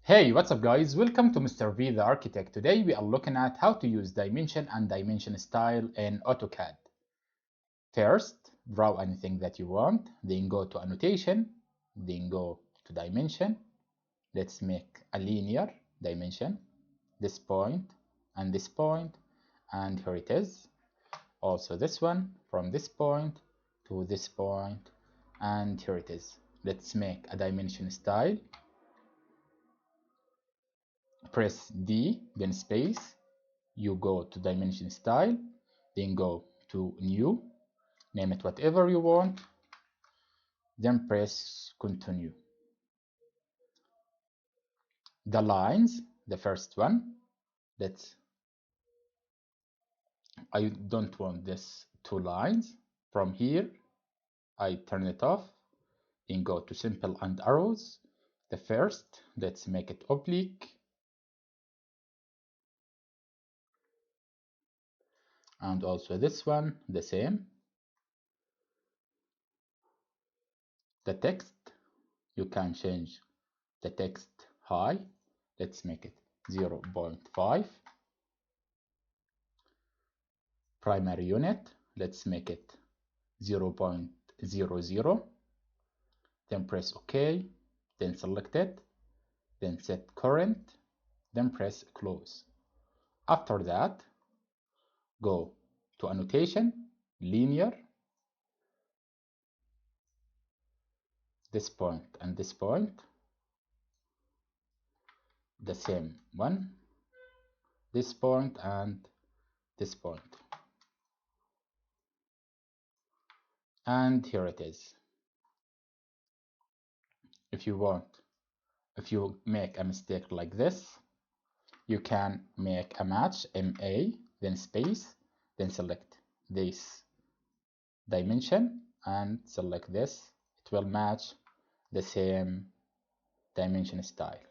Hey, what's up guys? Welcome to Mr. V the Architect. Today we are looking at how to use dimension and dimension style in AutoCAD. First, draw anything that you want, then go to annotation, then go to dimension. Let's make a linear dimension, this point, and here it is. Also this one, from this point to this point, and here it is. Let's make a dimension style. Press D, then space, you go to dimension style, then go to new, name it whatever you want, then press continue. The lines, the first one, I don't want this two lines. From here, I turn it off, then go to simple and arrows. The first, let's make it oblique. And also this one, the same. The text, you can change the text high. Let's make it 0.5. Primary unit, let's make it 0.00. Then press OK, then select it, then set current, then press close. After that, go to annotation, linear, this point and this point, the same one, this point and this point. And here it is. If you make a mistake like this, you can make a match, MA, then space, then select this dimension and select this. It will match the same dimension style.